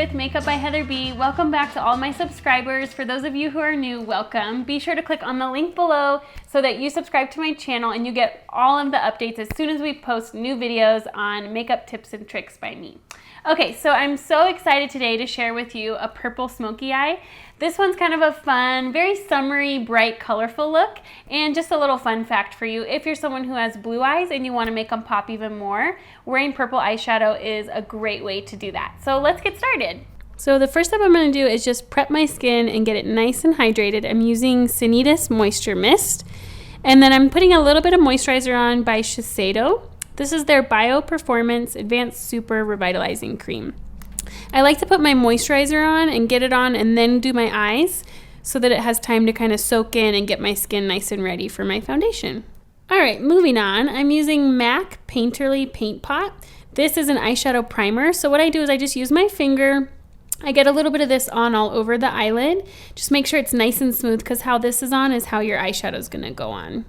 with Makeup by Heather B. Welcome back to all my subscribers. For those of you who are new, welcome. Be sure to click on the link below so that you subscribe to my channel and you get all of the updates as soon as we post new videos on makeup tips and tricks by me. Okay, so I'm so excited today to share with you a purple smoky eye. This one's kind of a fun, very summery, bright, colorful look, and just a little fun fact for you. If you're someone who has blue eyes and you want to make them pop even more, wearing purple eyeshadow is a great way to do that. So let's get started. So the first step I'm going to do is just prep my skin and get it nice and hydrated. I'm using Sanitas Moisture Mist, and then I'm putting a little bit of moisturizer on by Shiseido. This is their Bio Performance Advanced Super Revitalizing Cream. I like to put my moisturizer on and get it on and then do my eyes so that it has time to kind of soak in and get my skin nice and ready for my foundation. All right, moving on. I'm using MAC Painterly Paint Pot. This is an eyeshadow primer. So what I do is I just use my finger. I get a little bit of this on all over the eyelid. Just make sure it's nice and smooth because how this is on is how your eyeshadow is going to go on.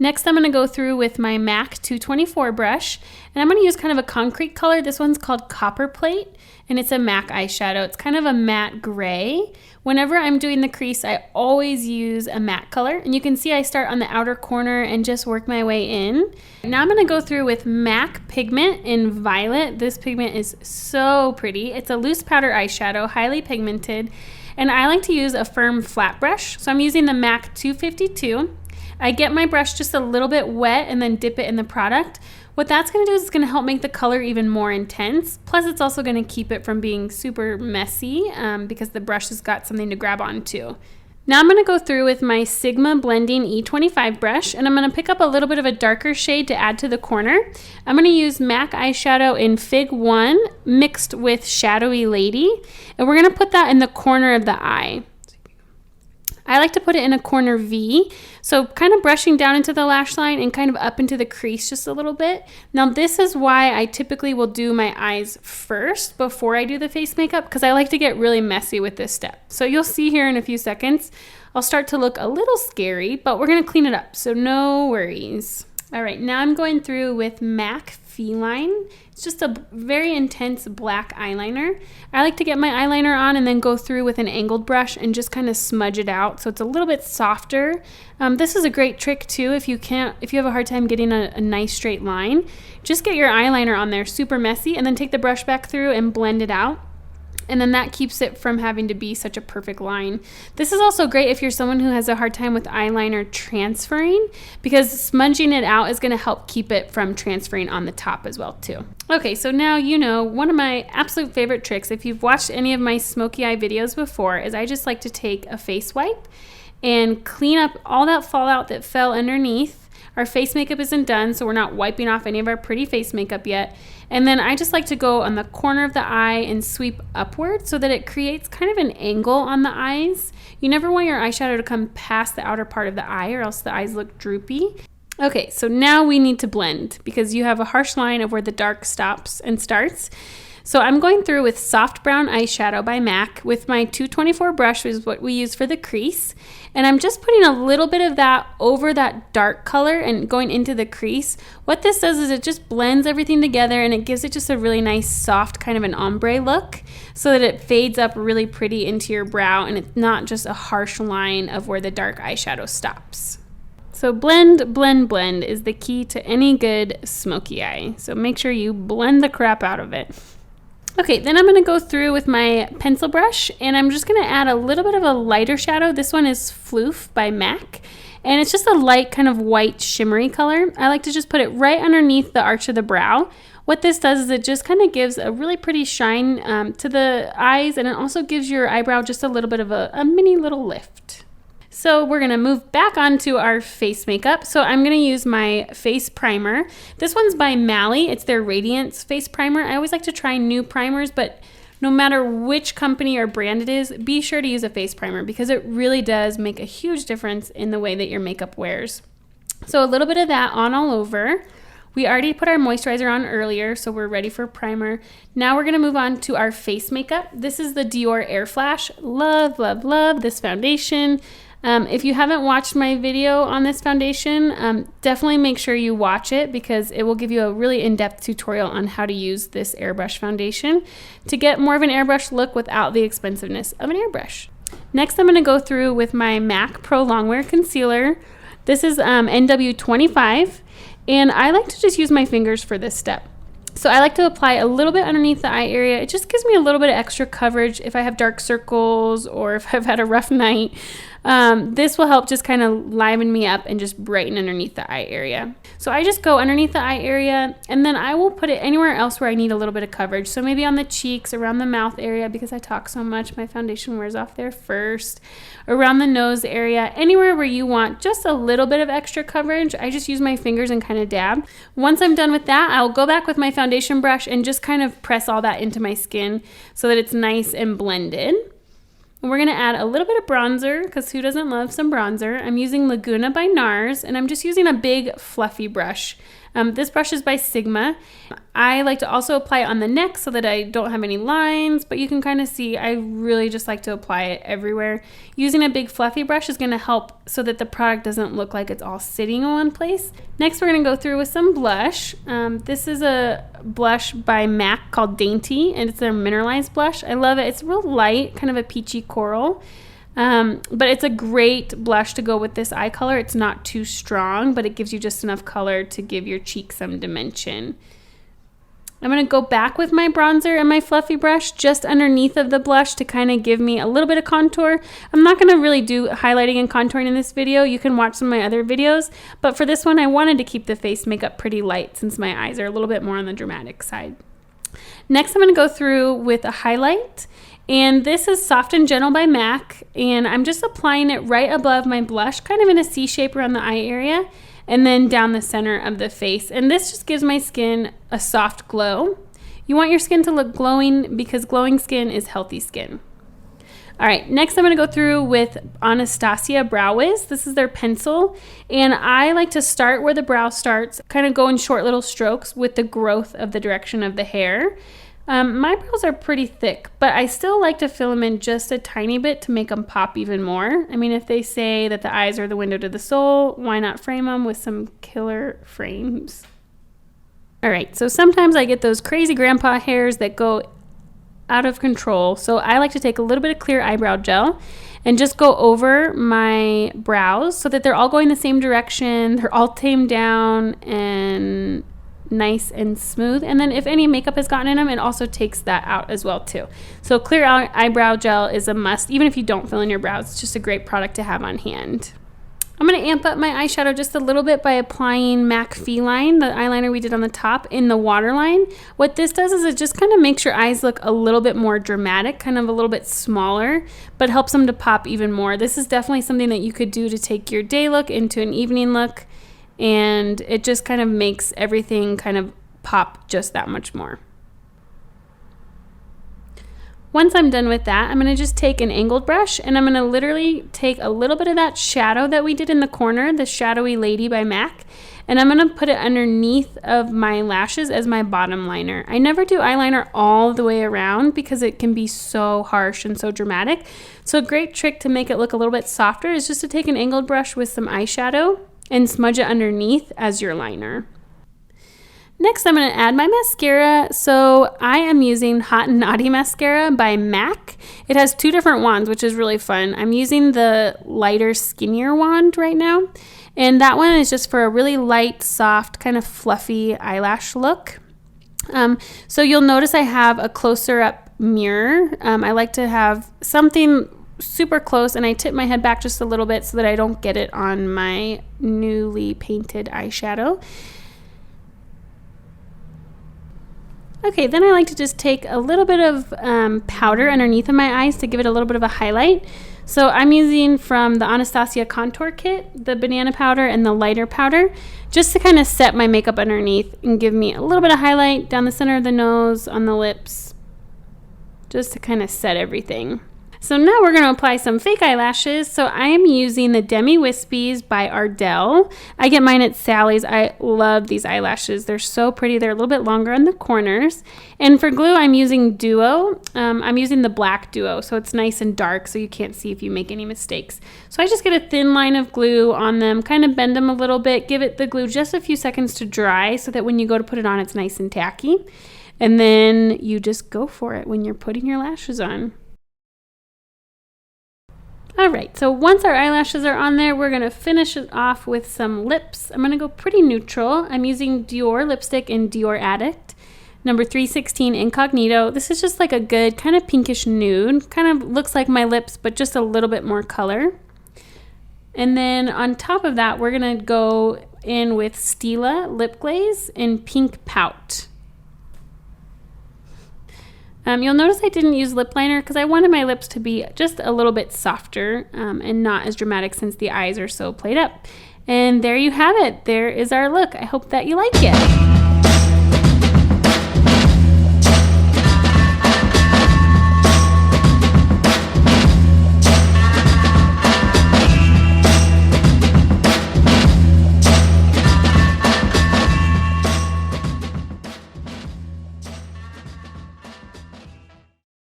Next, I'm going to go through with my MAC 224 brush, and I'm going to use kind of a concrete color. This one's called Copper Plate, and it's a MAC eyeshadow. It's kind of a matte gray. Whenever I'm doing the crease, I always use a matte color, and you can see I start on the outer corner and just work my way in. Now I'm going to go through with MAC Pigment in Violet. This pigment is so pretty. It's a loose powder eyeshadow, highly pigmented, and I like to use a firm flat brush. So I'm using the MAC 252. I get my brush just a little bit wet and then dip it in the product. What that's going to do is it's going to help make the color even more intense. Plus it's also going to keep it from being super messy because the brush has got something to grab onto. Now I'm going to go through with my Sigma Blending E25 brush, and I'm going to pick up a little bit of a darker shade to add to the corner. I'm going to use MAC eyeshadow in Fig 1 mixed with Shadowy Lady, and we're going to put that in the corner of the eye. I like to put it in a corner V, so kind of brushing down into the lash line and kind of up into the crease just a little bit. Now this is why I typically will do my eyes first before I do the face makeup, because I like to get really messy with this step. So you'll see here in a few seconds, I'll start to look a little scary, but we're going to clean it up, so no worries. All right, now I'm going through with MAC Feline. It's just a very intense black eyeliner. I like to get my eyeliner on and then go through with an angled brush and just kind of smudge it out so it's a little bit softer. This is a great trick too if you have a hard time getting a nice straight line. Just get your eyeliner on there super messy and then take the brush back through and blend it out. And then that keeps it from having to be such a perfect line. This is also great if you're someone who has a hard time with eyeliner transferring, because smudging it out is going to help keep it from transferring on the top as well too. Okay, so now you know one of my absolute favorite tricks, if you've watched any of my smoky eye videos before, is I just like to take a face wipe and clean up all that fallout that fell underneath. Our face makeup isn't done, so we're not wiping off any of our pretty face makeup yet. And then I just like to go on the corner of the eye and sweep upward so that it creates kind of an angle on the eyes. You never want your eyeshadow to come past the outer part of the eye or else the eyes look droopy. Okay, so now we need to blend because you have a harsh line of where the dark stops and starts. So I'm going through with Soft Brown Eyeshadow by MAC with my 224 brush, which is what we use for the crease. And I'm just putting a little bit of that over that dark color and going into the crease. What this does is it just blends everything together and it gives it just a really nice soft kind of an ombre look so that it fades up really pretty into your brow and it's not just a harsh line of where the dark eyeshadow stops. So blend, blend, blend is the key to any good smoky eye. So make sure you blend the crap out of it. Okay, then I'm going to go through with my pencil brush and I'm just going to add a little bit of a lighter shadow. This one is Floof by MAC and it's just a light kind of white shimmery color. I like to just put it right underneath the arch of the brow. What this does is it just kind of gives a really pretty shine to the eyes, and it also gives your eyebrow just a little bit of a mini little lift. So we're going to move back onto our face makeup. So I'm going to use my face primer. This one's by Mally. It's their Radiance face primer. I always like to try new primers, but no matter which company or brand it is, be sure to use a face primer because it really does make a huge difference in the way that your makeup wears. So a little bit of that on all over. We already put our moisturizer on earlier, so we're ready for primer. Now we're gonna move on to our face makeup. This is the Dior Air Flash. Love, love, love this foundation. If you haven't watched my video on this foundation, definitely make sure you watch it because it will give you a really in-depth tutorial on how to use this airbrush foundation to get more of an airbrush look without the expensiveness of an airbrush. Next, I'm going to go through with my MAC Pro Longwear Concealer. This is NW25, and I like to just use my fingers for this step. So I like to apply a little bit underneath the eye area. It just gives me a little bit of extra coverage if I have dark circles or if I've had a rough night. This will help just kind of liven me up and just brighten underneath the eye area. So I just go underneath the eye area, and then I will put it anywhere else where I need a little bit of coverage. So maybe on the cheeks, around the mouth area, because I talk so much, my foundation wears off there first. Around the nose area, anywhere where you want just a little bit of extra coverage, I just use my fingers and kind of dab. Once I'm done with that, I'll go back with my foundation brush and just kind of press all that into my skin so that it's nice and blended. And we're going to add a little bit of bronzer, because who doesn't love some bronzer? I'm using Laguna by NARS, and I'm just using a big fluffy brush. This brush is by Sigma. I like to also apply it on the neck so that I don't have any lines, but you can kind of see I really just like to apply it everywhere. Using a big fluffy brush is going to help so that the product doesn't look like it's all sitting in one place. Next, we're going to go through with some blush. This is a blush by MAC called Dainty, and it's their mineralized blush. I love it. It's real light, kind of a peachy coral. But it's a great blush to go with this eye color. It's not too strong, but it gives you just enough color to give your cheek some dimension. I'm going to go back with my bronzer and my fluffy brush just underneath of the blush to kind of give me a little bit of contour. I'm not going to really do highlighting and contouring in this video. You can watch some of my other videos, but for this one I wanted to keep the face makeup pretty light since my eyes are a little bit more on the dramatic side. Next, I'm going to go through with a highlight. And this is Soft and Gentle by MAC, and I'm just applying it right above my blush, kind of in a C shape around the eye area, and then down the center of the face. And this just gives my skin a soft glow. You want your skin to look glowing because glowing skin is healthy skin. All right, next I'm going to go through with Anastasia Brow Wiz. This is their pencil, and I like to start where the brow starts, kind of go in short little strokes with the growth of the direction of the hair. My brows are pretty thick, but I still like to fill them in just a tiny bit to make them pop even more. I mean, if they say that the eyes are the window to the soul, why not frame them with some killer frames? All right, so sometimes I get those crazy grandpa hairs that go out of control. So I like to take a little bit of clear eyebrow gel and just go over my brows so that they're all going the same direction. They're all tamed down and nice and smooth, and then if any makeup has gotten in them, it also takes that out as well too. So clear eyebrow gel is a must, even if you don't fill in your brows. It's just a great product to have on hand. I'm going to amp up my eyeshadow just a little bit by applying MAC Feline, the eyeliner we did on the top, in the waterline. What this does is it just kind of makes your eyes look a little bit more dramatic, kind of a little bit smaller, but helps them to pop even more. This is definitely something that you could do to take your day look into an evening look, and it just kind of makes everything kind of pop just that much more. Once I'm done with that, I'm going to just take an angled brush and I'm going to literally take a little bit of that shadow that we did in the corner, the Shadowy Lady by MAC, and I'm going to put it underneath of my lashes as my bottom liner. I never do eyeliner all the way around because it can be so harsh and so dramatic. So a great trick to make it look a little bit softer is just to take an angled brush with some eyeshadow and smudge it underneath as your liner. Next, I'm going to add my mascara. So I am using Hot and Naughty Mascara by MAC. It has two different wands, which is really fun. I'm using the lighter, skinnier wand right now. And that one is just for a really light, soft, kind of fluffy eyelash look. So you'll notice I have a closer up mirror. I like to have something super close, and I tip my head back just a little bit so that I don't get it on my newly painted eyeshadow. Okay, then I like to just take a little bit of powder underneath of my eyes to give it a little bit of a highlight. So I'm using from the Anastasia Contour Kit, the banana powder and the lighter powder, just to kind of set my makeup underneath and give me a little bit of highlight down the center of the nose, on the lips, just to kind of set everything. So now we're going to apply some fake eyelashes. So I am using the Demi Wispies by Ardell. I get mine at Sally's. I love these eyelashes. They're so pretty. They're a little bit longer on the corners. And for glue, I'm using Duo. I'm using the black Duo, so it's nice and dark so you can't see if you make any mistakes. So I just get a thin line of glue on them, kind of bend them a little bit, give it the glue just a few seconds to dry so that when you go to put it on, it's nice and tacky. And then you just go for it when you're putting your lashes on. All right, so once our eyelashes are on there, we're gonna finish it off with some lips. I'm gonna go pretty neutral. I'm using Dior lipstick in Dior Addict, number 316 Incognito. This is just like a good kind of pinkish nude. Kind of looks like my lips, but just a little bit more color. And then on top of that, we're gonna go in with Stila lip glaze in Pink Pout. You'll notice I didn't use lip liner because I wanted my lips to be just a little bit softer and not as dramatic since the eyes are so played up. And there you have it. There is our look. I hope that you like it.